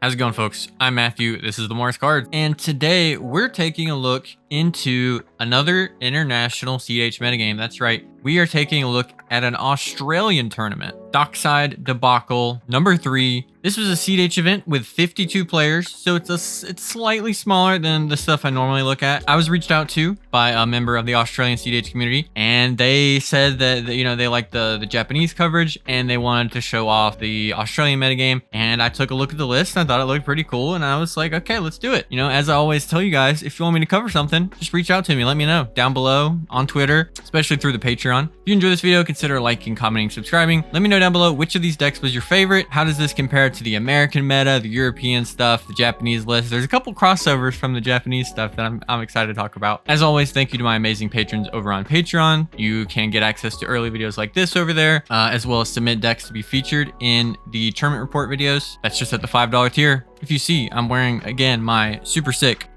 How's it going, folks? I'm Matthew. This is the Morris Cards, and today we're taking a look into another international cEDH metagame. That's right. We are taking a look at an Australian tournament, Dockside Debacle number 3. This was a cEDH event with 52 players, so it's slightly smaller than the stuff I normally look at. I was reached out to by a member of the Australian cEDH community, and they said that they liked the Japanese coverage and they wanted to show off the Australian metagame. And I took a look at the list and I thought it looked pretty cool, and I was like, okay, let's do it. As I always tell you guys, if you want me to cover something, just reach out to me. Let me know down below on Twitter, especially through the Patreon. If you enjoy this video, consider liking, commenting, subscribing. Let me know down below which of these decks was your favorite. How does this compare to the American meta, the European stuff, the Japanese list? There's a couple crossovers from the Japanese stuff that I'm excited to talk about. As always, thank you to my amazing patrons over on Patreon. You can get access to early videos like this over there, as well as submit decks to be featured in the tournament report videos. That's just at the $5 tier. If you see, I'm wearing, again, my super sick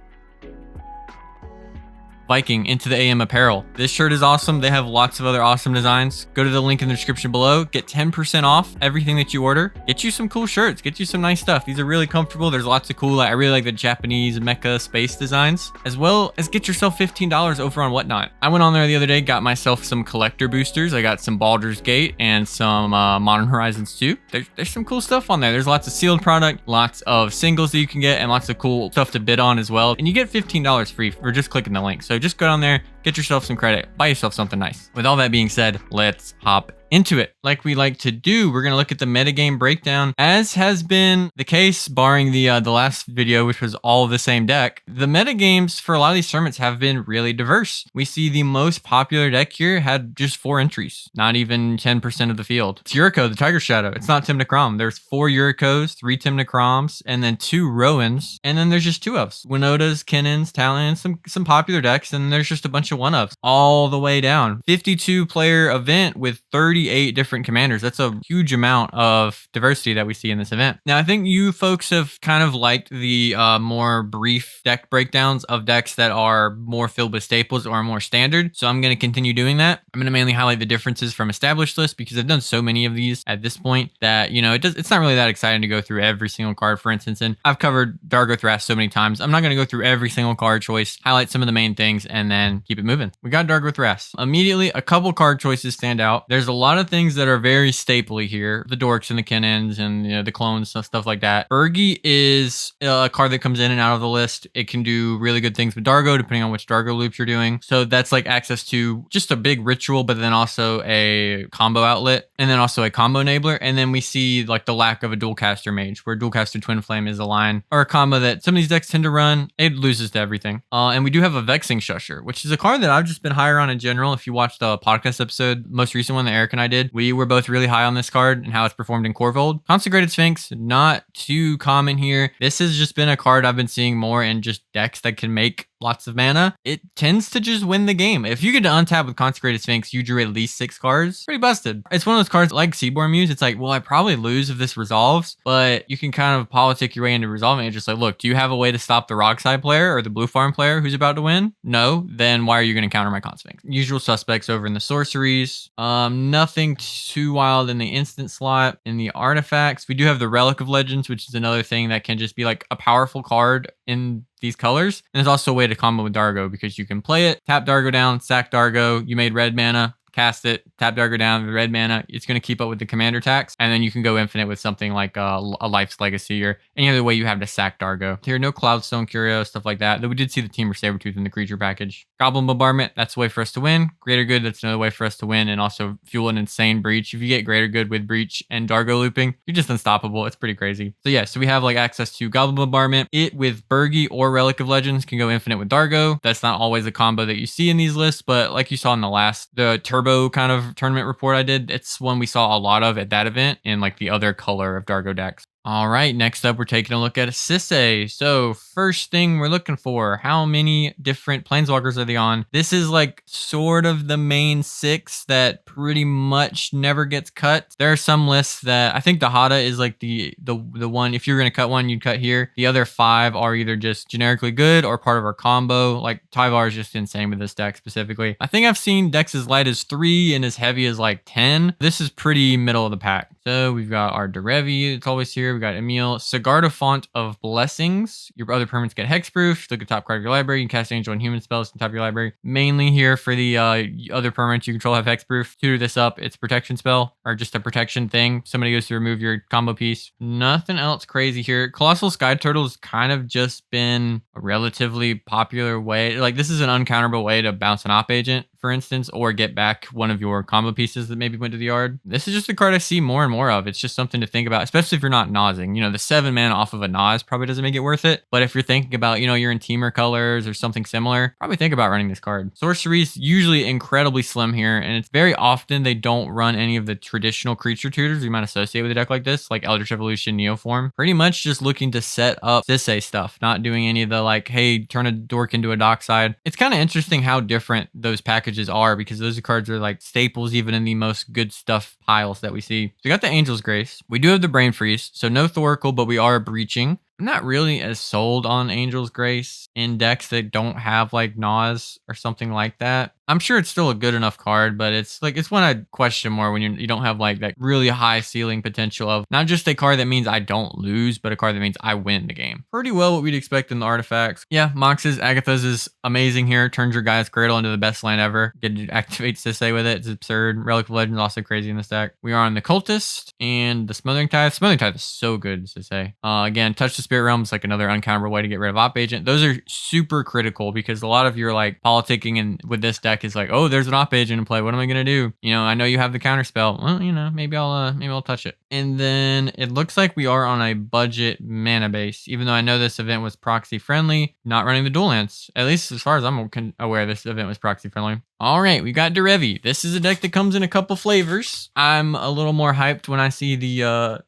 Viking Into the AM apparel. This shirt is awesome. They have lots of other awesome designs. Go to the link in the description below. Get 10% off everything that you order. Get you some cool shirts. Get you some nice stuff. These are really comfortable. There's lots of cool, I really like the Japanese mecha space designs, as well as get yourself $15 over on Whatnot. I went on there the other day, got myself some collector boosters. I got some Baldur's Gate and some Modern Horizons 2. There's some cool stuff on there. There's lots of sealed product, lots of singles that you can get, and lots of cool stuff to bid on as well. And you get $15 free for just clicking the link. So just go down there, get yourself some credit, buy yourself something nice. With all that being said, let's hop into it. Like we like to do, we're going to look at the metagame breakdown. As has been the case, barring the last video, which was all the same deck, the metagames for a lot of these tournaments have been really diverse. We see the most popular deck here had just 4 entries, not even 10% of the field. It's Yuriko, the Tiger Shadow. It's not Tymna Kraum. There's 4 Yurikos, 3 Tymna Kraums, and then 2 Rowans, and then there's just 2 ofs. Winotas, Kennons, Talion, some popular decks, and there's just a bunch of 1-ofs all the way down. 52 player event with 38 different commanders. That's a huge amount of diversity that we see in this event. Now, I think you folks have kind of liked the more brief deck breakdowns of decks that are more filled with staples or more standard. So I'm going to continue doing that. I'm going to mainly highlight the differences from established lists because I've done so many of these at this point that, it's not really that exciting to go through every single card, for instance. And I've covered Dargo Thras so many times. I'm not going to go through every single card choice, highlight some of the main things, and then keep it moving. We got Dargo Thras. Immediately, a couple card choices stand out. There's a lot of things that are very stapley here. The Dorks and the Kennons and the clones, stuff like that. Bergie is a card that comes in and out of the list. It can do really good things with Dargo, depending on which Dargo loops you're doing. So that's like access to just a big ritual, but then also a combo outlet, and then also a combo enabler. And then we see like the lack of a Dualcaster Mage, where Dualcaster Twin Flame is a line or a combo that some of these decks tend to run. It loses to everything. And we do have a Vexing Shusher, which is a card that I've just been higher on in general. If you watched the podcast episode, most recent one that Eric and I did, we were both really high on this card and how it's performed in Corvold. Consecrated Sphinx, not too common here. This has just been a card I've been seeing more in just decks that can make lots of mana. It tends to just win the game. If you get to untap with Consecrated Sphinx, you drew at least 6 cards. Pretty busted. It's one of those cards like Seaborn Muse. It's like, well, I probably lose if this resolves, but you can kind of politic your way into resolving it. Just like, look, do you have a way to stop the Rockside player or the Blue Farm player who's about to win? No. Then why are you going to counter my Con Sphinx? Usual suspects over in the sorceries. Nothing too wild in the instant slot. In the artifacts, we do have the Relic of Legends, which is another thing that can just be like a powerful card in these colors. And there's also a way to combo with Dargo because you can play it, tap Dargo down, sack Dargo, you made red mana, cast it, tap Dargo down, the red mana, it's going to keep up with the commander tax, and then you can go infinite with something like a Life's Legacy or any other way you have to sack Dargo. Here, no Cloudstone Curio, stuff like that. Though we did see the Team Sabretooth in the creature package. Goblin Bombardment, that's a way for us to win. Greater Good, that's another way for us to win and also fuel an insane Breach. If you get Greater Good with Breach and Dargo looping, you're just unstoppable. It's pretty crazy. So yeah, so we have like access to Goblin Bombardment. It with Bergie or Relic of Legends can go infinite with Dargo. That's not always a combo that you see in these lists, but like you saw in the Turbo kind of tournament report I did, it's one we saw a lot of at that event in like the other color of Dargo decks. All right, next up, we're taking a look at a Sisay. So first thing we're looking for, how many different planeswalkers are they on? This is like sort of the main 6 that pretty much never gets cut. There are some lists that I think the Hada is like the one, if you're going to cut one, you'd cut here. The other 5 are either just generically good or part of our combo. Like Tyvar is just insane with this deck specifically. I think I've seen decks as light as 3 and as heavy as like 10. This is pretty middle of the pack. So we've got our Derevi, it's always here. We got Emil, Sigarda Font of Blessings. Your other permanents get hexproof. Look at top card of your library. You can cast angel and human spells on top of your library. Mainly here for the other permanents you control have hexproof. Tutor this up. It's a protection spell or just a protection thing. Somebody goes to remove your combo piece. Nothing else crazy here. Colossal Sky Turtle has kind of just been a relatively popular way. Like this is an uncounterable way to bounce an op agent, for instance, or get back one of your combo pieces that maybe went to the yard. This is just a card I see more and more of. It's just something to think about, especially if you're not nosing. You know, the 7 mana off of a nose probably doesn't make it worth it. But if you're thinking about, you know, you're in teamer colors or something similar, probably think about running this card. Sorcery's usually incredibly slim here, and it's very often they don't run any of the traditional creature tutors you might associate with a deck like this, like Eldritch Evolution, Neoform. Pretty much just looking to set up Sisay stuff, not doing any of the like, hey, turn a dork into a dockside. It's kind of interesting how different those packages are because those cards are like staples even in the most good stuff piles that we see. So we got the Angel's Grace. We do have the Brain Freeze, so no Thoracle, but we are breaching. I'm not really as sold on Angel's Grace in decks that don't have like Nas or something like that. I'm sure it's still a good enough card, but it's one I question more when you don't have like that really high ceiling potential of not just a card that means I don't lose, but a card that means I win the game. Pretty well what we'd expect in the artifacts. Yeah, Mox's, Agatha's is amazing here. Turns your Gaia's Cradle into the best land ever. Get to activate Sisay with it. It's absurd. Relic of Legends also crazy in this deck. We are on the Cultist and the Smothering Tithe. Smothering Tithe is so good, Sisay. Again, Touch the Spirit Realm is like another uncounterable way to get rid of Op Agent. Those are super critical because a lot of your like politicking and with this deck is like, oh, there's an Op Agent in play. What am I gonna do? You know, I know you have the counter spell. Well, you know, maybe I'll touch it. And then it looks like we are on a budget mana base, even though I know this event was proxy friendly, not running the dual lands. At least as far as I'm aware, this event was proxy friendly. All right, we got Derevi. This is a deck that comes in a couple flavors. I'm a little more hyped when I see the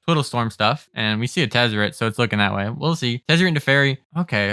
Twiddlestorm stuff, and we see a Tazri, so it's looking that way. We'll see. Tazri into Fairy. Okay.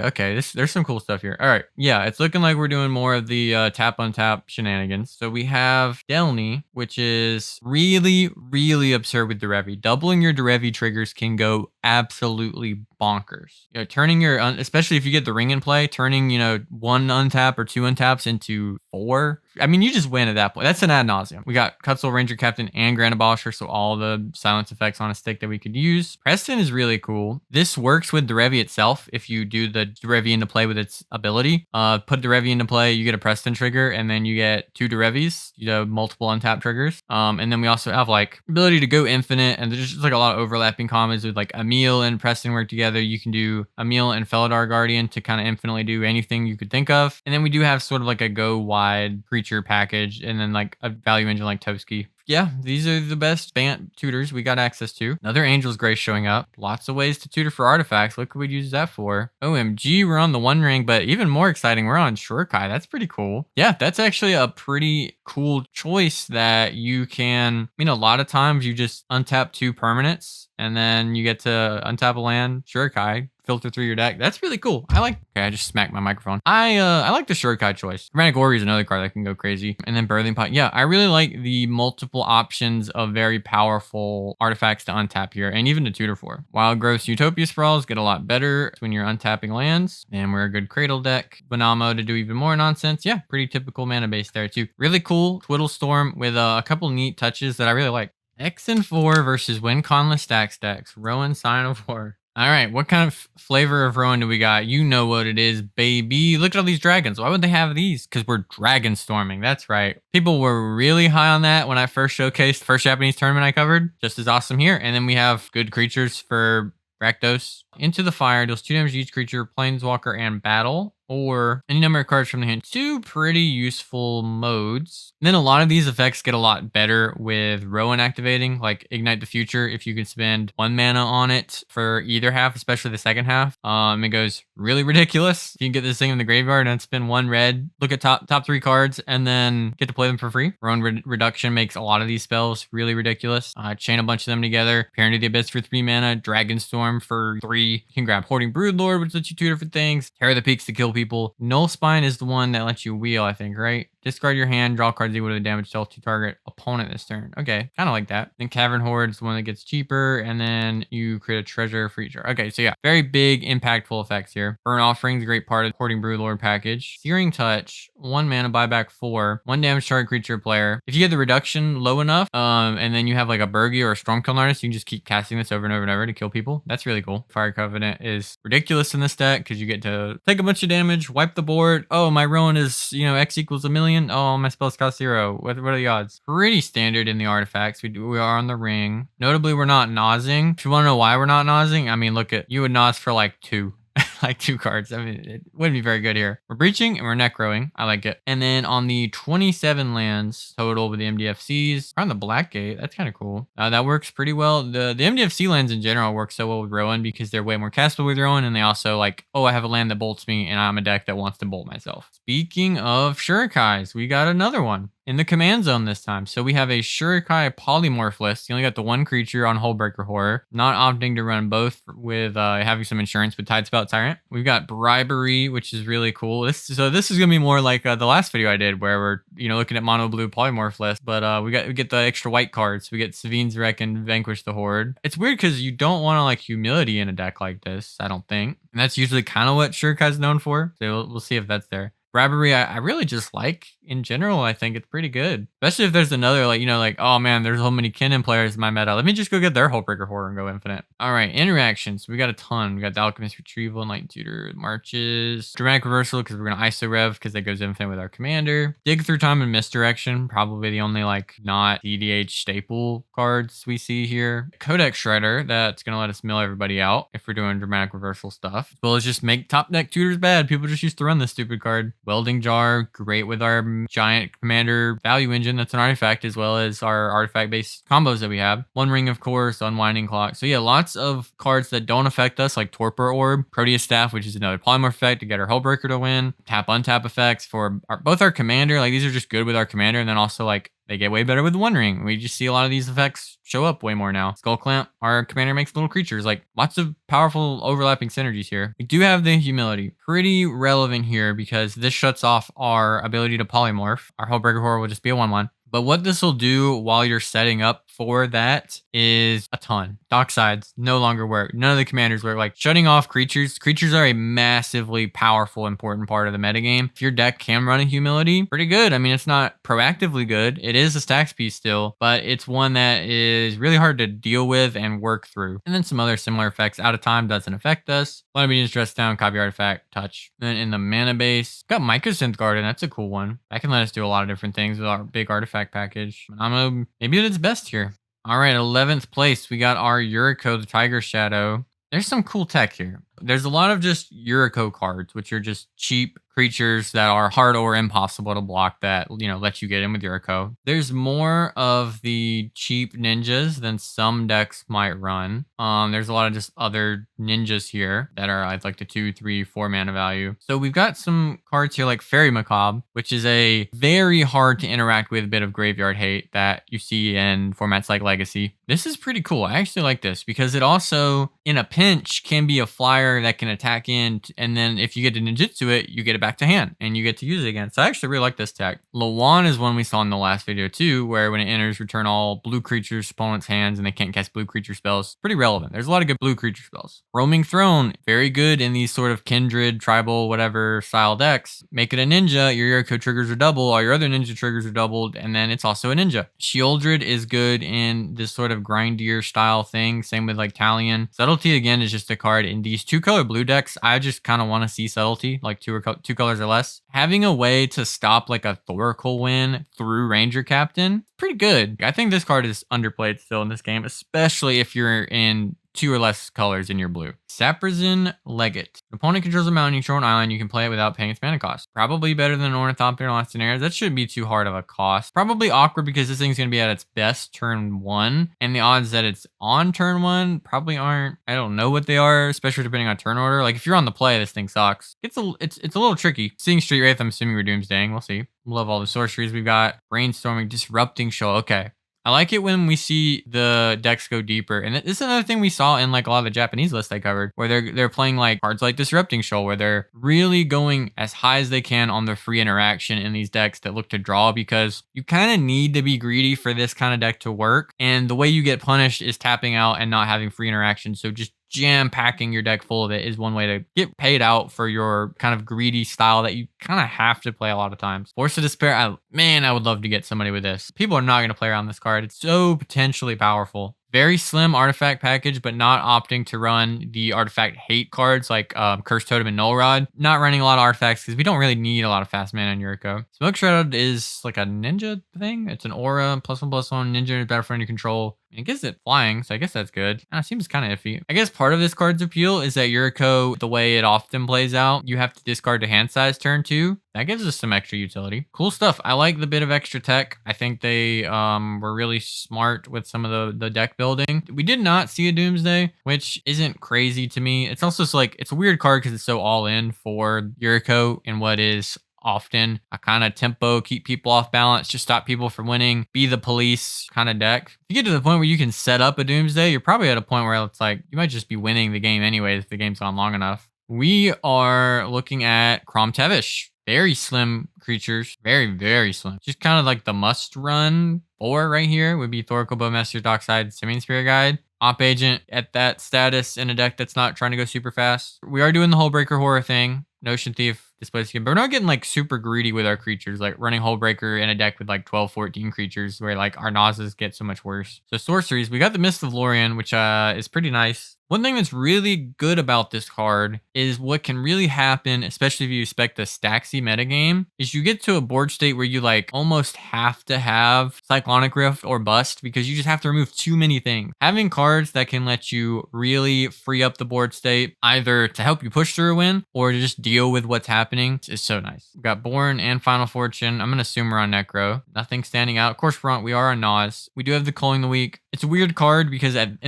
There's some cool stuff here. All right, yeah, it's looking like we're doing more of the tap on tap shenanigans. So we have Delny, which is really, really absurd with Derevi. Doubling your Derevi triggers can go absolutely bonkers. You know, turning your, especially if you get the ring in play, turning, you know, 1 untap or 2 untaps into 4. I mean, you just win at that point. That's an ad nauseum. We got Cutzel, Ranger Captain, and Grand Abolisher, so all the silence effects on a stick that we could use. Preston is really cool. This works with Derevi itself. If you do the Derevi into play with its ability, put Derevi into play, you get a Preston trigger, and then you get 2 Derevis, you know, multiple untap triggers. And then we also have like ability to go infinite, and there's just like a lot of overlapping combos with like Emil and Preston work together. You can do Emil and Felidar Guardian to kind of infinitely do anything you could think of. And then we do have sort of like a go wide creature package, and then like a value engine like Toski. Yeah, these are the best Bant tutors we got access to. Another Angel's Grace showing up. Lots of ways to tutor for artifacts. What could we use that for? OMG, we're on the One Ring, but even more exciting, we're on Shorikai. That's pretty cool. Yeah, that's actually a pretty cool choice that you can, I mean, a lot of times you just untap 2 permanents and then you get to untap a land, Shorikai, filter through your deck. That's really cool. Okay, I just smacked my microphone. I like the Shorikai choice. Chromatic Ori is another card that can go crazy. And then Birthing Pot. Yeah, I really like the multiple options of very powerful artifacts to untap here and even to tutor for. Wild Growth's Utopia Sprawls get a lot better when you're untapping lands. And we're a good Cradle deck. Banamo to do even more nonsense. Yeah, pretty typical mana base there too. Really cool Twiddlestorm with a couple neat touches that I really like. X and 4 versus Win Conless Stacks. Rowan, Sign of War. All right, what kind of flavor of Rowan do we got? You know what it is, baby. Look at all these dragons. Why would they have these? Because we're dragon storming. That's right. People were really high on that when I first showcased the first Japanese tournament I covered. Just as awesome here. And then we have good creatures for Rakdos. Into the Fire deals 2 damage to each creature, Planeswalker, and Battle. Or any number of cards from the hand. 2 pretty useful modes. And then a lot of these effects get a lot better with Rowan activating, like Ignite the Future. If you can spend 1 mana on it for either half, especially the second half, it goes really ridiculous. You can get this thing in the graveyard and spend 1 red, look at top 3 cards, and then get to play them for free. Rowan Reduction makes a lot of these spells really ridiculous. Chain a bunch of them together. Peer into the Abyss for 3 mana. Dragonstorm for 3. You can grab Hoarding Broodlord, which lets you tutor for things. Tear the Peaks to kill people. Null Spine is the one that lets you wheel, I think, right? Discard your hand, draw cards equal to the damage dealt to target opponent this turn. Okay, kind of like that. Then Cavern Horde's the one that gets cheaper, and then you create a treasure for each. Okay, so yeah, very big, impactful effects here. Burn Offering's a great part of the Hoarding Broodlord package. Searing Touch, 1 mana, buyback 4, 1 damage target creature player. If you get the reduction low enough, and then you have like a Burgie or a Stormkill artist, you can just keep casting this over and over and over to kill people. That's really cool. Fire Covenant is ridiculous in this deck because you get to take a bunch of damage, wipe the board. Oh, my Rowan is, X equals 1,000,000. Oh, my spells cost 0. What are the odds? Pretty standard in the artifacts. We are on the ring. Notably, we're not nosing. If you want to know why we're not nosing, I mean, look at, you would nos for like 2. Like 2 cards. I mean, it wouldn't be very good here. We're breaching and we're necroing. I like it. And then on the 27 lands total with the MDFCs, we're on the Blackgate. That's kind of cool. That works pretty well. The MDFC lands in general work so well with Rowan because they're way more castable with Rowan, and they also like, oh, I have a land that bolts me and I'm a deck that wants to bolt myself. Speaking of Shorikais, we got another one in the command zone this time. So we have a Shorikai polymorph list. You only got the 1 creature on Hullbreaker Horror. Not opting to run both with having some insurance with Tidespout Tyrant. We've got Bribery, which is really cool. This is gonna be more like the last video I did where we're looking at mono blue polymorph list. But we get the extra white cards. We get Savine's Wreck and Vanquish the Horde. It's weird because you don't want to like humility in a deck like this, I don't think. And that's usually kind of what Shorikai's known for. So we'll see if that's there. Bribery, I really just like in general. I think it's pretty good, especially if there's another like oh man, there's so many Kinnan players in my meta. Let me just go get their Hullbreaker Horror and go infinite. All right, interactions. We got a ton. We got the Alchemist Retrieval, Enlightened Tutor, Marches, Dramatic Reversal because we're gonna ISO Rev because that goes infinite with our commander. Dig Through Time and Misdirection, probably the only like not cEDH staple cards we see here. Codex Shredder, that's gonna let us mill everybody out if we're doing Dramatic Reversal stuff, as well as just make top deck tutors bad. People just used to run this stupid card. Welding Jar, great with our giant commander value engine. That's an artifact, as well as our artifact based combos that we have. One Ring, of course, Unwinding Clock. So yeah, lots of cards that don't affect us, like Torpor Orb, Proteus Staff, which is another polymorph effect to get our Hullbreaker to win. Tap untap effects for both our commander. Like these are just good with our commander, and then also like they get way better with One Ring. We just see a lot of these effects show up way more now. Skull Clamp, our commander makes little creatures. Like lots of powerful overlapping synergies here. We do have the Humility. Pretty relevant here because this shuts off our ability to polymorph. Our Hullbreaker Horror will just be a 1/1. But what this will do while you're setting up for that is a ton. Docksides no longer work. None of the commanders work. Like shutting off creatures. Creatures are a massively powerful, important part of the metagame. If your deck can run a Humility, pretty good. I mean, it's not proactively good. It is a stacks piece still, but it's one that is really hard to deal with and work through. And then some other similar effects. Out of Time doesn't affect us. Want to be just dressed down, copy artifact, touch. Then in the mana base, got Mycosynth Garden. That's a cool one. That can let us do a lot of different things with our big artifact package. I'm gonna maybe at its best here. All right, 11th place, we got our Yuriko, the Tiger Shadow. There's some cool tech here. There's a lot of just Yuriko cards, which are just cheap creatures that are hard or impossible to block that, let you get in with Yuriko. There's more of the cheap ninjas than some decks might run. There's a lot of just other ninjas here that are like the 2, 3, 4 mana value. So we've got some cards here like Fairy Macabre, which is a very hard to interact with bit of graveyard hate that you see in formats like Legacy. This is pretty cool. I actually like this because it also, in a pinch, can be a flyer that can attack in, and then if you get to ninjutsu it, you get it back to hand and you get to use it again. So I actually really like this tech. Lawan is one we saw in the last video too, where when it enters, return all blue creatures to opponent's hands and they can't cast blue creature spells. Pretty relevant. There's a lot of good blue creature spells. Roaming Throne, very good in these sort of kindred, tribal, whatever style decks. Make it a ninja, your Yuriko triggers are double, all your other ninja triggers are doubled, and then it's also a ninja. Sheoldred is good in this sort of grindier style thing. Same with like Talion. Subtlety again is just a card in these 2-color blue decks. I just kind of want to see subtlety, like two colors or less. Having a way to stop like a Thoracle win through Ranger Captain, pretty good. I think this card is underplayed still in this game, especially if you're in 2 or less colors in your blue. Saprozin Legate. The opponent controls a mountain, you control an island, you can play it without paying its mana cost. Probably better than an Ornithopter in Lost Scenarios. That shouldn't be too hard of a cost. Probably awkward because this thing's going to be at its best turn 1, and the odds that it's on turn 1 probably aren't, I don't know what they are, especially depending on turn order. Like if you're on the play, this thing sucks. It's a little tricky. Seeing Street Wraith, I'm assuming we're doomsdaying. We'll see. Love all the sorceries we've got. Brainstorming, Disrupting Show. Okay. I like it when we see the decks go deeper. And this is another thing we saw in like a lot of the Japanese lists I covered, where they're playing like cards like Disrupting Shoal, where they're really going as high as they can on the free interaction in these decks that look to draw, because you kind of need to be greedy for this kind of deck to work. And the way you get punished is tapping out and not having free interaction. So just jam packing your deck full of it is one way to get paid out for your kind of greedy style that you kind of have to play a lot of times. Force of Despair, I would love to get somebody with this. People are not going to play around this card. It's so potentially powerful. Very slim artifact package, but not opting to run the artifact hate cards like Cursed Totem and Null Rod. Not running a lot of artifacts because we don't really need a lot of fast mana in Yuriko. Smoke Shroud is like a ninja thing. It's an aura, +1/+1. Ninja is better for under control. I guess it's flying, so I guess that's good. It seems kind of iffy. I guess part of this card's appeal is that Yuriko, the way it often plays out, you have to discard to hand size turn 2. That gives us some extra utility. Cool stuff. I like the bit of extra tech. I think they were really smart with some of the deck building. We did not see a Doomsday, which isn't crazy to me. It's also like, it's a weird card because it's so all in for Yuriko in what is often a kind of tempo, keep people off balance, just stop people from winning, be the police kind of deck. If you get to the point where you can set up a Doomsday, you're probably at a point where it's like, you might just be winning the game anyway if the game's on long enough. We are looking at Kraum Tevesh. Very slim creatures. Very, very slim. Just kind of like the must run 4 right here would be Thoracle Bowmaster, Dockside, Simian Spirit Guide. Op Agent at that status in a deck that's not trying to go super fast. We are doing the Hullbreaker Horror thing. Notion Thief, Displace Skin, but we're not getting like super greedy with our creatures, like running Hullbreaker in a deck with like 12, 14 creatures where like our Nazas get so much worse. So sorceries, we got the Mist of Lorien, which is pretty nice. One thing that's really good about this card is what can really happen, especially if you expect the Staxy metagame, is you get to a board state where you like almost have to have Cyclonic Rift or Bust because you just have to remove too many things. Having cards that can let you really free up the board state, either to help you push through a win or to just deal with what's happening, is so nice. We've got Born and Final Fortune. I'm going to assume we're on Necro. Nothing standing out. Of course, we are on Nas. We do have the Culling the Weak. It's a weird card because in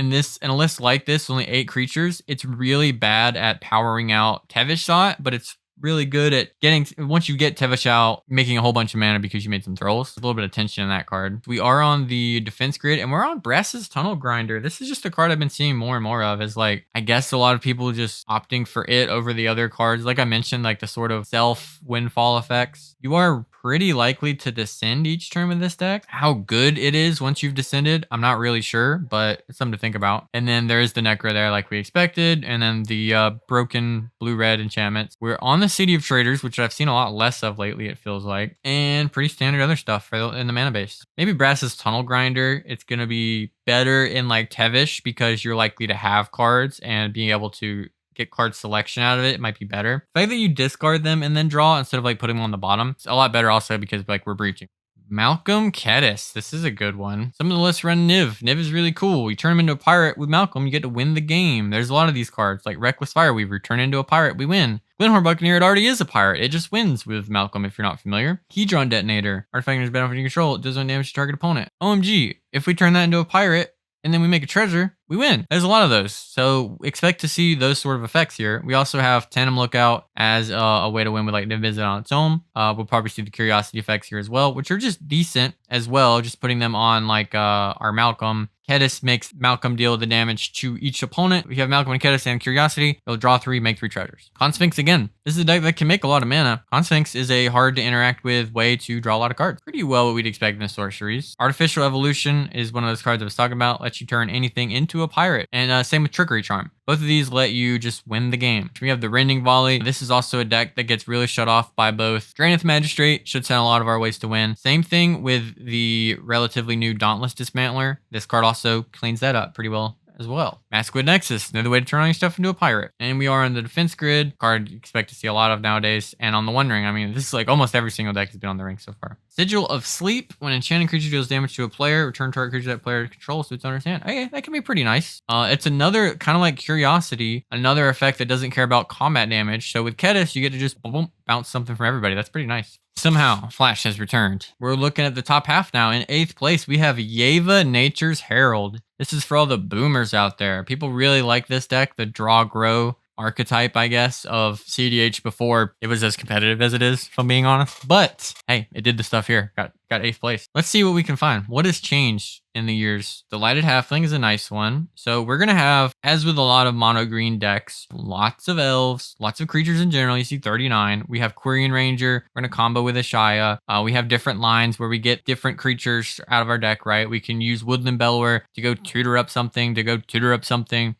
a list like this, only 8 creatures, it's really bad at powering out Tevesh Thought, but it's really good at getting, once you get Tevesh out, making a whole bunch of mana because you made some throws. A little bit of tension in that card. We are on the defense grid and we're on Brass's Tunnel Grinder. This is just a card I've been seeing more and more of, as like, I guess a lot of people just opting for it over the other cards. Like I mentioned, like the sort of self windfall effects. You are pretty likely to descend each turn with this deck. How good it is once you've descended, I'm not really sure, but it's something to think about. And then there's the Necro there like we expected, and then the broken blue-red enchantments. We're on the City of Traders, which I've seen a lot less of lately, it feels like, and pretty standard other stuff in the mana base. Maybe Brass's Tunnel Grinder, it's going to be better in like Tevesh because you're likely to have cards and being able to get card selection out of it might be better. The fact that you discard them and then draw instead of like putting them on the bottom, it's a lot better also because like we're breaching. Malcolm Kediss. This is a good one. Some of the lists run Niv. Niv is really cool. You turn him into a pirate with Malcolm, you get to win the game. There's a lot of these cards, like Reckless Fireweaver. Turn into a pirate, we win. Glenhorn Buccaneer, it already is a pirate. It just wins with Malcolm if you're not familiar. Hedron Detonator. Artifact is benefit you control. It does no damage to target opponent. OMG. If we turn that into a pirate, and then we make a treasure, we win. There's a lot of those. So expect to see those sort of effects here. We also have Tandem Lookout as a way to win with like Niv Visit on its own. We'll probably see the Curiosity effects here as well, which are just decent as well. Just putting them on like our Malcolm. Kediss makes Malcolm deal the damage to each opponent. If you have Malcolm and Kediss and Curiosity, you'll draw 3, make 3 treasures. Consphinx again. This is a deck that can make a lot of mana. Consphinx is a hard to interact with way to draw a lot of cards. Pretty well what we'd expect in the sorceries. Artificial Evolution is one of those cards I was talking about. Lets you turn anything into a pirate. And same with Trickery Charm. Both of these let you just win the game. We have the Rending Volley. This is also a deck that gets really shut off by both Draenith Magistrate. Should send a lot of our ways to win. Same thing with the relatively new Dauntless Dismantler. This card also cleans that up pretty well as well. Masquerade Nexus, another way to turn all your stuff into a pirate. And we are on the defense grid, card you expect to see a lot of nowadays. And on the One Ring, I mean, this is like almost every single deck has been on the ring so far. Sigil of Sleep, when enchanting creature deals damage to a player, return target creature that player controls to its owner's hand. Okay, that can be pretty nice. It's another kind of like Curiosity, another effect that doesn't care about combat damage. So with Kediss, you get to just boom, bounce something from everybody. That's pretty nice. Somehow, Flash has returned. We're looking at the top half now. In 8th place, we have Yeva, Nature's Herald. This is for all the boomers out there. People really like this deck, the draw grow archetype, I guess, of cEDH before it was as competitive as it is, if I'm being honest. But hey, it did the stuff here. Got got 8th place. Let's see what we can find. What has changed in the years? The Lighted Halfling is a nice one. So we're going to have, as with a lot of mono green decks, lots of elves, lots of creatures in general. You see 39. We have Quirion Ranger. We're going to combo with Ishai. We have different lines where we get different creatures out of our deck, right? We can use Woodland Bellower to go tutor up something,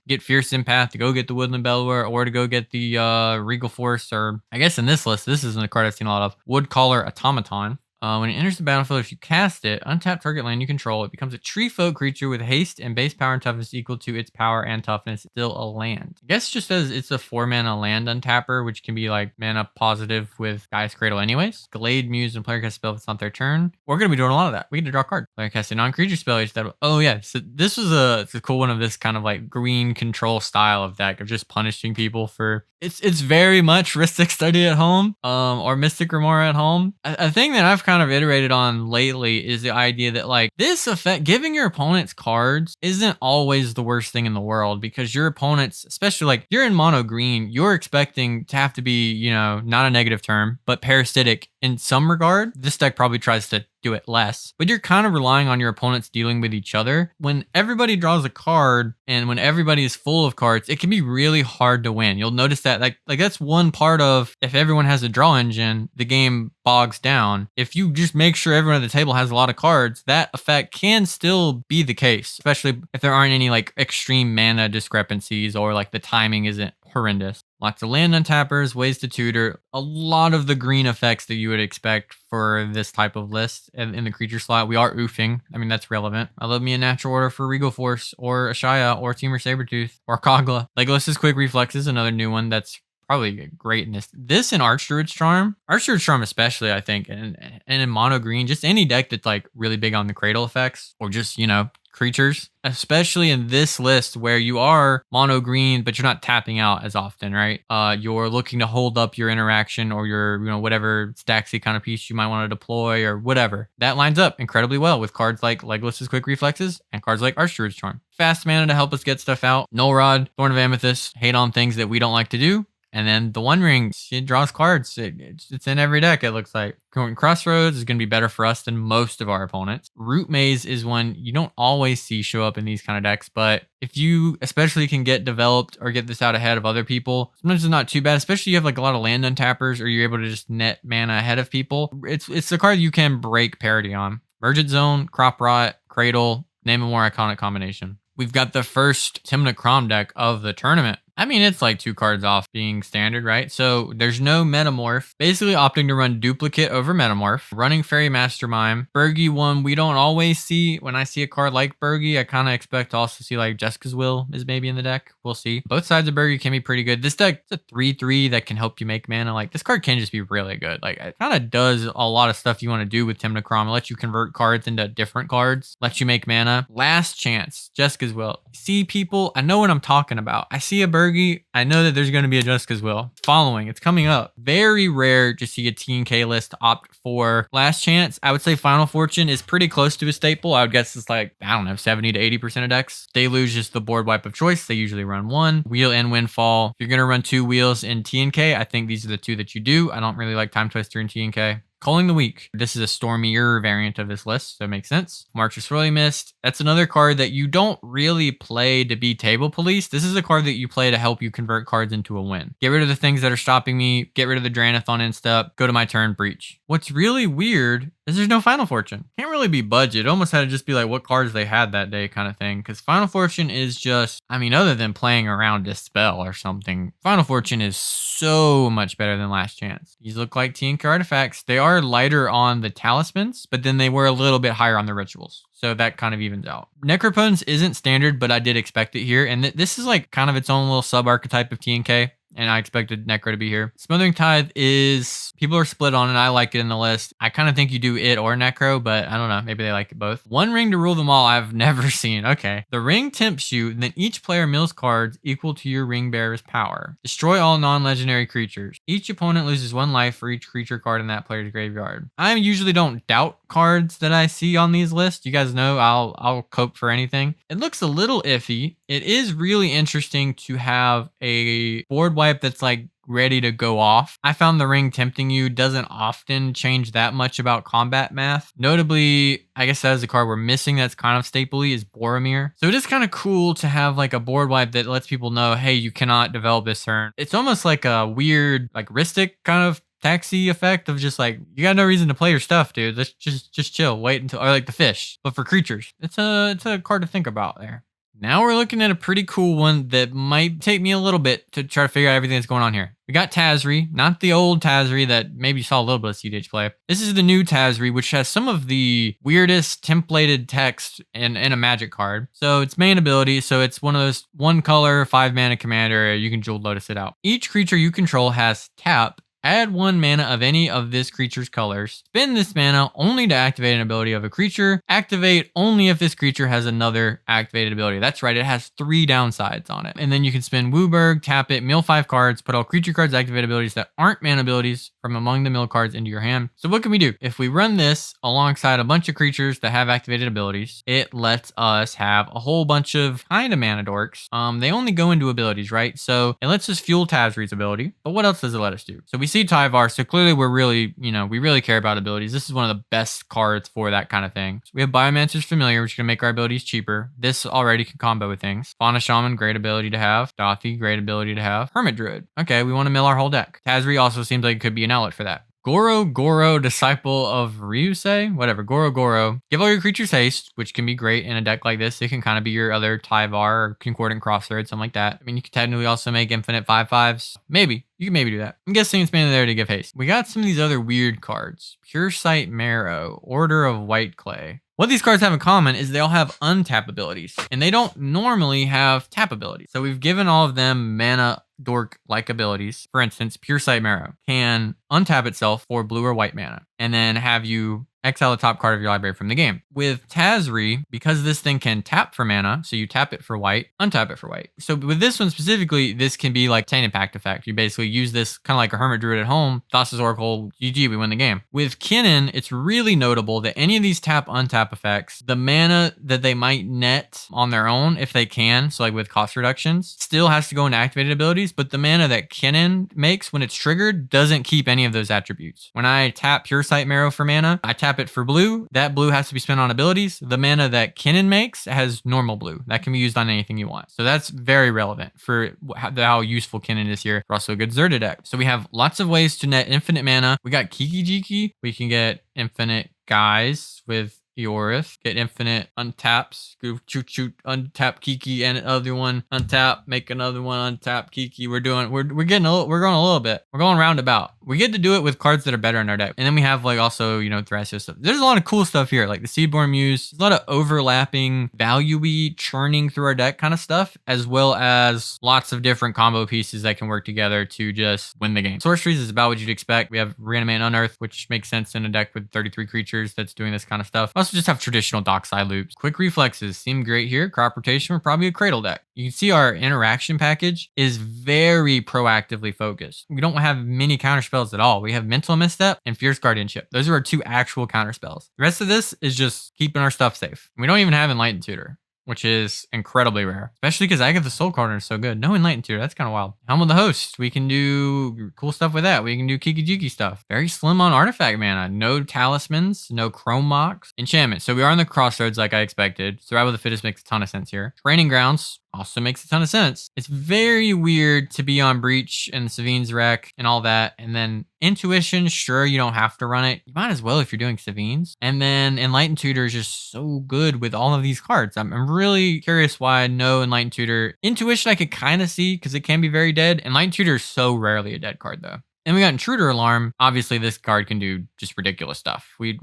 get Fierce Empath to go get the Woodland Bellower, or to go get the Regal Force, or I guess in this list, this isn't a card I've seen a lot of, Woodcaller Automaton. When it enters the battlefield, if you cast it, untap target land you control, it becomes a tree folk creature with haste and base power and toughness equal to its power and toughness, still a land. I guess just as it's a 4-mana land untapper, which can be like mana positive with Gaia's Cradle anyways. Glade Muse and player cast spell if it's not their turn. We're going to be doing a lot of that. We get to draw a card. Player cast a non-creature spell. Oh yeah, so this was it's a cool one of this kind of like green control style of deck of just punishing people for... It's very much Rhystic Study at home, or Mystic Remora at home. A thing that I've kind of iterated on lately is the idea that like this effect, giving your opponents cards isn't always the worst thing in the world, because your opponents, especially like you're in mono green, you're expecting to have to be, you know, not a negative term, but parasitic in some regard. This deck probably tries to do it less, but you're kind of relying on your opponents dealing with each other. When everybody draws a card and when everybody is full of cards, it can be really hard to win. You'll notice that like that's one part of, if everyone has a draw engine, the game bogs down. If you just make sure everyone at the table has a lot of cards, that effect can still be the case, especially if there aren't any like extreme mana discrepancies or like the timing isn't horrendous. Lots of land untappers, ways to tutor, a lot of the green effects that you would expect for this type of list. And in the creature slot, we are oofing. I mean, that's relevant. I love me a natural order for Regal Force, or Ishai, or Temur Sabertooth, or Kogla. Legolas's Quick Reflexes, another new one that's probably great in this and Archdruid's Charm. Archdruid's Charm especially, I think, and in mono green, just any deck that's like really big on the cradle effects, or just, you know, creatures, especially in this list where you are mono green, but you're not tapping out as often, right? You're looking to hold up your interaction or your, you know, whatever Staxy kind of piece you might want to deploy or whatever. That lines up incredibly well with cards like Legolas's Quick Reflexes and cards like Archdruid's Charm. Fast mana to help us get stuff out. Null Rod, Thorn of Amethyst, hate on things that we don't like to do. And then the One Ring, it draws cards. It's in every deck, it looks like. Crossroads is going to be better for us than most of our opponents. Root Maze is one you don't always see show up in these kind of decks, but if you especially can get developed or get this out ahead of other people, sometimes it's not too bad, especially if you have like a lot of land untappers or you're able to just net mana ahead of people. It's the card you can break parity on. Mergent Zone, Crop Rot, Cradle, name a more iconic combination. We've got the first Tymna Kraum deck of the tournament. I mean, it's like 2 cards off being standard, right? So there's no Metamorph. Basically opting to run Duplicate over Metamorph. Running Fairy Mastermind. Bergie one we don't always see. When I see a card like Bergie, I kind of expect to also see like Jeska's Will is maybe in the deck. We'll see. Both sides of Bergie can be pretty good. This deck is a 3/3 that can help you make mana. Like this card can just be really good. Like it kind of does a lot of stuff you want to do with Tymna Kraum. It lets you convert cards into different cards. Lets you make mana. Last Chance. Jeska's Will. See people, I know what I'm talking about. I see a Bergie, I know that there's going to be a Jeska's Will following. It's coming up. Very rare to see a TNK list opt for Last Chance. I would say Final Fortune is pretty close to a staple. I would guess it's like, I don't know, 70 to 80% of decks. Deluge is the board wipe of choice. They usually run 1. Wheel and Windfall. If you're going to run 2 wheels in TNK, I think these are the 2 that you do. I don't really like Time Twister in TNK. Calling the Weak. This is a stormier variant of this list, so it makes sense. March of Swirly Mist. That's another card that you don't really play to be table police. This is a card that you play to help you convert cards into a win. Get rid of the things that are stopping me. Get rid of the Dranathon insta. Go to my turn, breach. What's really weird is there's no Final Fortune. Can't really be budget. It almost had to just be like what cards they had that day kind of thing. Because Final Fortune is just, I mean, other than playing around Dispel or something, Final Fortune is so much better than Last Chance. These look like TNK artifacts. They are lighter on the talismans, but then they were a little bit higher on the rituals. So that kind of evens out. Necropotence isn't standard, but I did expect it here. And this is like kind of its own little sub-archetype of TNK. And I expected Necro to be here. Smothering Tithe is, people are split on it. I like it in the list. I kind of think you do it or Necro, but I don't know. Maybe they like it both. 1 ring to rule them all. I've never seen. Okay. The ring tempts you, and then each player mills cards equal to your ring bearer's power. Destroy all non-legendary creatures. Each opponent loses 1 life for each creature card in that player's graveyard. I usually don't doubt cards that I see on these lists. You guys know I'll cope for anything. It looks a little iffy. It is really interesting to have a board wipe that's like ready to go off. I found the ring tempting you doesn't often change that much about combat math. Notably, I guess that is a card we're missing that's kind of stapley is Boromir. So it is kind of cool to have like a board wipe that lets people know, hey, you cannot develop this turn. It's almost like a weird, like Ristic kind of taxi effect of just like, you got no reason to play your stuff, dude. Let's just chill, wait until, or like the fish, but for creatures. It's a card to think about there. Now we're looking at a pretty cool one that might take me a little bit to try to figure out everything that's going on here. We got Tazri, not the old Tazri that maybe saw a little bit of cEDH play. This is the new Tazri, which has some of the weirdest templated text in a magic card. So it's main ability, so it's one of those 1 color, 5 mana commander, you can Jeweled Lotus it out. Each creature you control has tap. Add 1 mana of any of this creature's colors. Spend this mana only to activate an ability of a creature. Activate only if this creature has another activated ability. That's right, it has 3 downsides on it. And then you can spend Wooburg, tap it, mill 5 cards, put all creature cards activate abilities that aren't mana abilities from among the mill cards into your hand. So what can we do? If we run this alongside a bunch of creatures that have activated abilities, it lets us have a whole bunch of kind of mana dorks. They only go into abilities, right? So it lets us fuel Tazri's ability, but what else does it let us do? So we see Tyvar, so clearly we're really, we really care about abilities. This is one of the best cards for that kind of thing. So we have Biomancer's Familiar, which is going to make our abilities cheaper. This already can combo with things. Fauna Shaman, great ability to have. Dothy, great ability to have. Hermit Druid. Okay, we want to mill our whole deck. Tazri also seems like it could be an outlet for that. Goro, Disciple of Ryusei, whatever, Goro. Give all your creatures haste, which can be great in a deck like this. It can kind of be your other Tyvar or Concordant Crossroads, something like that. I mean, you could technically also make infinite 5/5s. Maybe. You can maybe do that. I'm guessing it's mainly there to give haste. We got some of these other weird cards. Pure Sight Marrow, Order of White Clay. What these cards have in common is they all have untap abilities, and they don't normally have tap abilities. So we've given all of them mana dork-like abilities. For instance, Pure Sight Marrow can untap itself for blue or white mana, and then have you exile the top card of your library from the game. With Tazri, because this thing can tap for mana, so you tap it for white, untap it for white. So with this one specifically, this can be like Tainted Pact effect. You basically use this kind of like a Hermit Druid at home, Thassa's Oracle, GG, we win the game. With Kinnan, it's really notable that any of these tap untap effects, the mana that they might net on their own, if they can, so like with cost reductions, still has to go into activated abilities, but the mana that Kinnan makes when it's triggered doesn't keep any of those attributes. When I tap Pure Sight Marrow for mana, I tap it for blue. That blue has to be spent on abilities. The mana that Kinnan makes has normal blue. That can be used on anything you want. So that's very relevant for how useful Kinnan is here. For also a good Zerta deck. So we have lots of ways to net infinite mana. We got Kiki Jiki. We can get infinite guys with Eorith, get infinite untaps, go shoot, untap Kiki and another one, untap, make another one, untap Kiki. We're going a little bit. We're going roundabout. We get to do it with cards that are better in our deck. And then we have like also, Thrasios stuff. There's a lot of cool stuff here, like the Seedborn Muse, a lot of overlapping, value-y, churning through our deck kind of stuff, as well as lots of different combo pieces that can work together to just win the game. Sorceries is about what you'd expect. We have Reanimate and Unearth, which makes sense in a deck with 33 creatures that's doing this kind of stuff. Also just have traditional Dockside loops. Quick Reflexes seem great here. Crop Rotation, we're probably a Cradle deck. You can see our interaction package is very proactively focused. We don't have many counter spells at all. We have Mental Misstep and Fierce Guardianship. Those are our 2 actual counter spells. The rest of this is just keeping our stuff safe. We don't even have Enlightened Tutor, which is incredibly rare, especially because Agatha's Soul Corner is so good. No Enlightened Tutor, that's kind of wild. Helm of the Host, we can do cool stuff with that. We can do Kiki Jiki stuff. Very slim on artifact mana. No talismans, no chrome mocks. Enchantment, so we are on the crossroads like I expected. Survival of the Fittest makes a ton of sense here. Training Grounds also makes a ton of sense. It's very weird to be on Breach and Savine's Wreck and all that. And then Intuition, sure, you don't have to run it. You might as well if you're doing Savine's. And then Enlightened Tutor is just so good with all of these cards. I'm really curious why no Enlightened Tutor. Intuition I could kind of see because it can be very dead. Enlightened Tutor is so rarely a dead card though. And we got Intruder Alarm. Obviously, this card can do just ridiculous stuff. We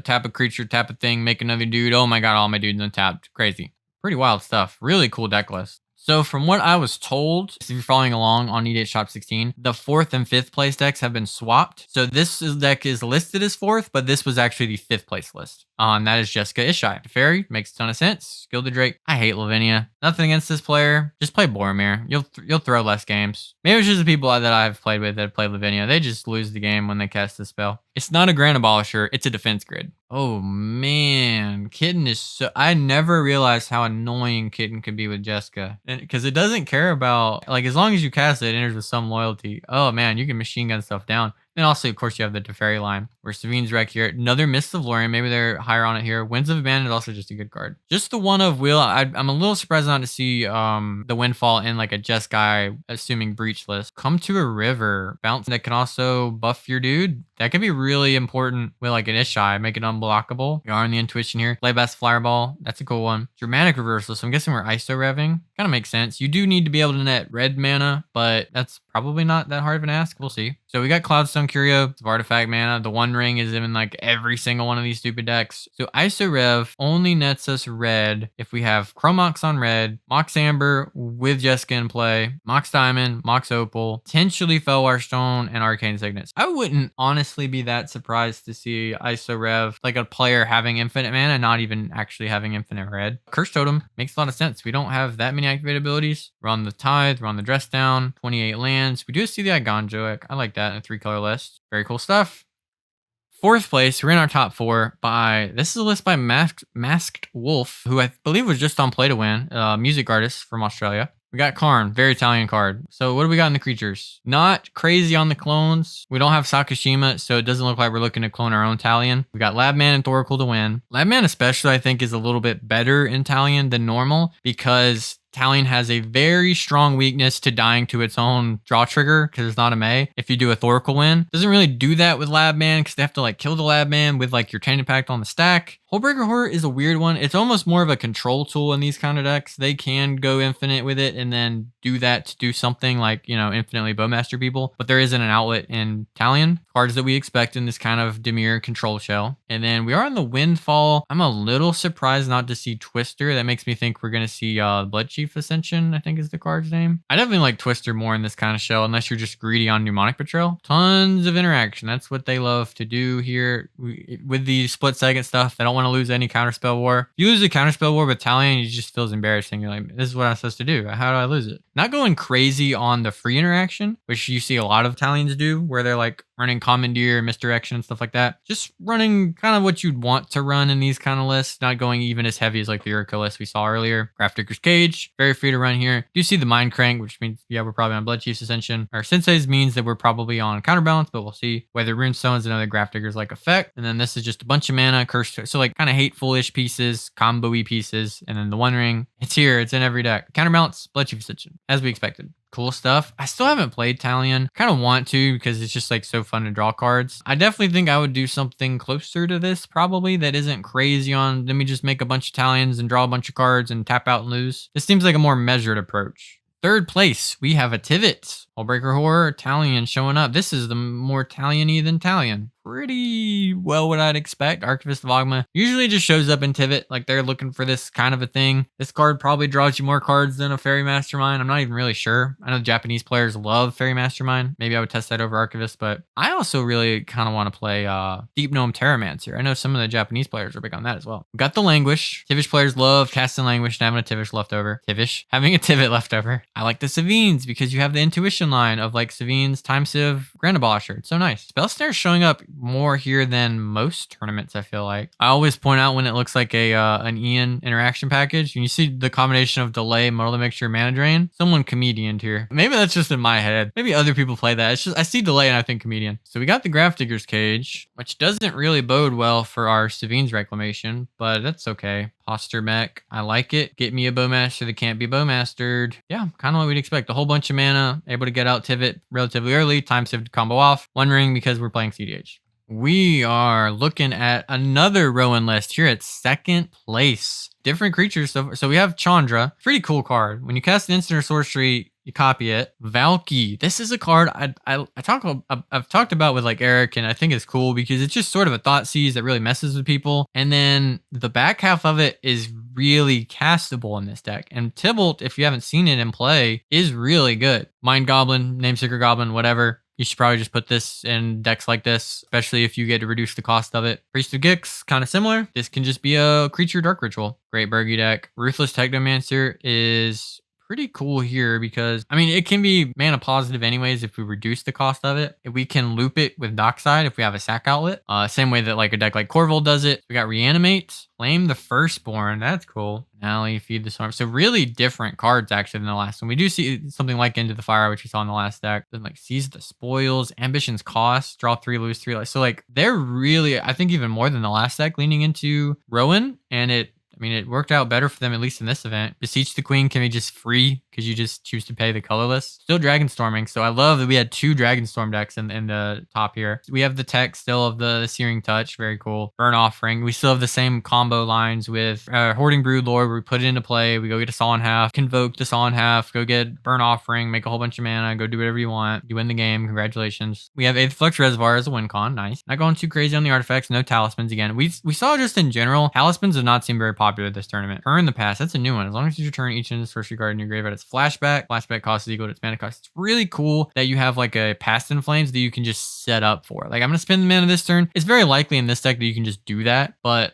tap a creature, tap a thing, make another dude. Oh my god, all my dudes untapped. Crazy. Pretty wild stuff. Really cool deck list. So from what I was told, if you're following along on EDH Shop 16, the 4th and 5th place decks have been swapped. So this deck is listed as 4th, but this was actually the 5th place list. And that is Jeska Ishai. Fairy makes a ton of sense. Gilded Drake. I hate Lavinia. Nothing against this player. Just play Boromir. You'll throw less games. Maybe it's just the people that I've played with that play Lavinia. They just lose the game when they cast the spell. It's not a Grand Abolisher, it's a defense grid. Oh man, Kitten is so... I never realized how annoying Kitten could be with Jeska. Because it doesn't care about... Like, as long as you cast it, it enters with some loyalty. Oh man, you can machine gun stuff down. And also, of course, you have the Teferi line, where Savine's Wreck here. Another Mist of Lorien. Maybe they're higher on it here. Winds of Abandon is also just a good card. Just the one of Wheel. I'm a little surprised not to see the Windfall in like a Jeskai, assuming Breach list. Come to a River. Bounce that can also buff your dude. That could be really important with like an Ishai. Make it unblockable. You are in the Intuition here. Playbest Fireball. That's a cool one. Dramatic Reversal. So I'm guessing we're ISO revving. Kind of makes sense. You do need to be able to net red mana, but that's probably not that hard of an ask. We'll see. So we got Cloudstone Curio. It's artifact mana. The One Ring is in like every single one of these stupid decks. So ISO Rev only nets us red if we have Chrome Mox on red, Mox Amber with Jeska in play, Mox Diamond, Mox Opal, potentially Felwar Stone, and Arcane Signets. I wouldn't honestly be that surprised to see ISO Rev, like a player having infinite mana, not even actually having infinite red. Curse Totem makes a lot of sense. We don't have that many activated abilities. We're on the Tithe, we're on the Dress Down, 28 lands. We do see the Igonjoic. I like that in a 3-color list. Very cool stuff. Fourth place, we're in our top 4 by, this is a list by Masked Wolf, who I believe was just on Play to Win, music artist from Australia. We got Karn, very Italian card. So what do we got in the creatures? Not crazy on the clones. We don't have Sakashima, so it doesn't look like we're looking to clone our own Talion. We got Labman and Thoracle to win. Labman especially, I think, is a little bit better in Talion than normal because Talion has a very strong weakness to dying to its own draw trigger because it's not a May. If you do a Thoracle win, doesn't really do that with Labman because they have to like kill the Labman with like your Chain Impact on the stack. Hullbreaker Horror is a weird one. It's almost more of a control tool in these kind of decks. They can go infinite with it and then do that to do something like, you know, infinitely Bowmaster people. But there isn't an outlet in Talion. Cards that we expect in this kind of Dimir control shell. And then we are on the Windfall. I'm a little surprised not to see Twister. That makes me think we're going to see Blood Chief Ascension, I think is the card's name. I definitely like Twister more in this kind of shell unless you're just greedy on Mnemonic Betrayal. Tons of interaction. That's what they love to do here. With the split second stuff, they don't want to lose any counterspell war. If you lose a counterspell war with Talion, it just feels embarrassing. You're like, this is what I'm supposed to do. How do I lose it? Not going crazy on the free interaction, which you see a lot of Talions do, where they're like running Commandeer, Misdirection, and stuff like that. Just running kind of what you'd want to run in these kind of lists, not going even as heavy as like the Yuriko list we saw earlier. Grafdigger's Cage, very free to run here. You see the Mind Crank, which means, yeah, we're probably on Blood Chief's Ascension. Our Sisay's means that we're probably on Counterbalance, but we'll see. Whether Runestone's another Grafdigger's like effect. And then this is just a bunch of mana, Curse, so like kind of hateful-ish pieces, combo-y pieces. And then the One Ring, it's here, it's in every deck. Counterbalance, Blood Chief Ascension, as we expected. Cool stuff. I still haven't played Talion. Kind of want to because it's just like so fun to draw cards. I definitely think I would do something closer to this probably that isn't crazy on let me just make a bunch of Talions and draw a bunch of cards and tap out and lose. This seems like a more measured approach. Third place, we have a Tivit. Hullbreaker Horror, Talion showing up. This is the more Talion-y than Talion. Pretty well what I'd expect. Archivist of Ogma usually just shows up in Tivit, like they're looking for this kind of a thing. This card probably draws you more cards than a Fairy Mastermind. I'm not even really sure. I know Japanese players love Fairy Mastermind. Maybe I would test that over Archivist, but I also really kind of want to play Deep Gnome Terramancer. I know some of the Japanese players are big on that as well. We've got the Languish. Tivish players love casting Languish and having a Tivish left over. Having a Tivit left over. I like the Savines because you have the Intuition line of like Savines, Time Civ, Grand Abolisher. It's so nice. Spell Snare showing up more here than most tournaments, I feel like. I always point out when it looks like a an Ian interaction package, and you see the combination of delay, Mortal Mixture, Mana Drain. Someone comedianed here. Maybe that's just in my head. Maybe other people play that. It's just I see delay and I think comedian. So we got the Grafdigger's Cage, which doesn't really bode well for our Savine's Reclamation, but that's okay. Posture Mech, I like it. Get me a Bowmaster that can't be Bowmastered. Yeah, kind of what we'd expect. A whole bunch of mana, able to get out Tivit relatively early. Time Civ to combo off. One Ring because we're playing cEDH. We are looking at another Rowan list here at second place. Different creatures. So we have Chandra. Pretty cool card. When you cast an instant or sorcery, you copy it. Valky. This is a card I've talked about with like Eric, and I think it's cool because it's just sort of a thought seize that really messes with people. And then the back half of it is really castable in this deck. And Tybalt, if you haven't seen it in play, is really good. Mind Goblin, Nameseeker Goblin, whatever. You should probably just put this in decks like this, especially if you get to reduce the cost of it. Priest of Gix, kind of similar. This can just be a creature dark ritual. Great Burgy deck. Ruthless Technomancer is pretty cool here because, I mean, it can be mana positive anyways if we reduce the cost of it. If we can loop it with Dockside if we have a sack outlet. Same way that like a deck like Corvul does it. We got Reanimate, Claim the Firstborn. That's cool. Alley, Feed the Storm. So really different cards actually than the last one. We do see something like Into the Fire, which we saw in the last deck. Then like Seize the Spoils, Ambition's Cost, draw 3, lose 3. So like they're really, I think even more than the last deck, leaning into Rowan, and it worked out better for them, at least in this event. Beseech the Queen can be just free because you just choose to pay the colorless. Still Dragonstorming, so I love that we had 2 Dragonstorm decks in the top here. We have the tech still of the Searing Touch, very cool. Burn Offering. We still have the same combo lines with Hoarding Broodlord, where we put it into play. We go get a Saw in Half, Convoke the Saw in Half, go get Burn Offering, make a whole bunch of mana, go do whatever you want. You win the game, congratulations. We have 8th Flux Reservoir as a win con, nice. Not going too crazy on the artifacts, no Talismans again. We saw just in general, Talismans have not seemed very popular this tournament. Turn the Past, that's a new one. As long as you return each in sorcery card in your graveyard, it's flashback. Flashback cost is equal to its mana cost. It's really cool that you have like a Past in Flames that you can just set up for. Like I'm gonna spend the mana this turn. It's very likely in this deck that you can just do that, but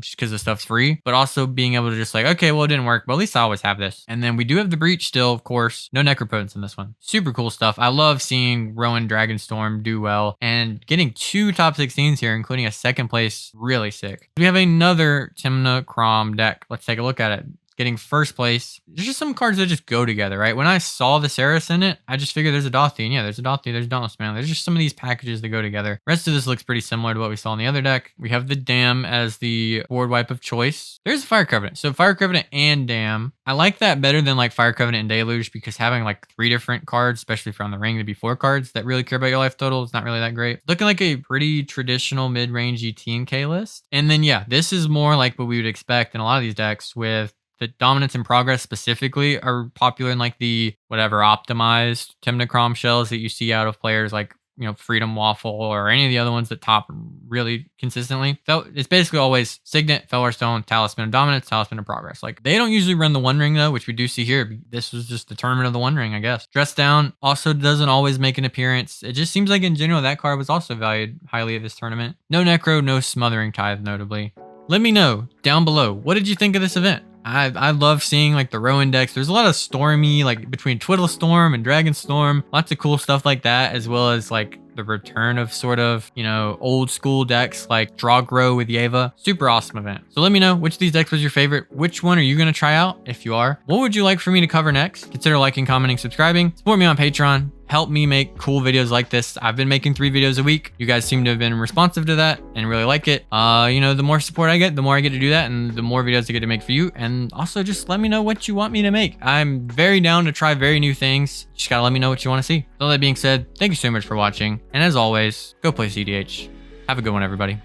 just because the stuff's free. But also being able to just like, okay, well it didn't work, but at least I always have this. And then we do have the Breach still, of course. No Necropotence in this one. Super cool stuff. I love seeing Rowan Dragonstorm do well and getting 2 top 16s here, including a 2nd place. Really sick. We have another Tymna Kraum deck. Let's take a look at it. Getting 1st place. There's just some cards that just go together, right? When I saw the Ceres in it, I just figured there's a Dothi. And yeah, there's a Dothi, there's Dauntless Man. There's just some of these packages that go together. Rest of this looks pretty similar to what we saw in the other deck. We have the Dam as the board wipe of choice. There's Fire Covenant. So Fire Covenant and Dam. I like that better than like Fire Covenant and Deluge because having like 3 different cards, especially if you're on the ring, to be 4 cards that really care about your life total, is not really that great. Looking like a pretty traditional mid-range ET and K list. And then yeah, this is more like what we would expect in a lot of these decks with the Dominance and Progress specifically are popular in like the whatever optimized Tymna Kraum shells that you see out of players like, you know, Freedom Waffle or any of the other ones that top really consistently. So it's basically always Signet, Felwar Stone, Talisman of Dominance, Talisman of Progress. Like they don't usually run the One Ring though, which we do see here. This was just the tournament of the One Ring, I guess. Dress Down also doesn't always make an appearance. It just seems like in general that card was also valued highly at this tournament. No Necro, no Smothering Tithe notably. Let me know down below, what did you think of this event? I love seeing like the Rowan decks. There's a lot of stormy, like between Twiddlestorm and Dragonstorm, lots of cool stuff like that, as well as like the return of sort of, you know, old school decks like Drogro with Yeva. Super awesome event. So let me know which of these decks was your favorite. Which one are you going to try out? If you are, what would you like for me to cover next? Consider liking, commenting, subscribing. Support me on Patreon. Help me make cool videos like this. I've been making 3 videos a week. You guys seem to have been responsive to that and really like it. You know, the more support I get, the more I get to do that and the more videos I get to make for you. And also just let me know what you want me to make. I'm very down to try very new things. Just gotta let me know what you want to see. So that being said, thank you so much for watching. And as always, go play cEDH. Have a good one, everybody.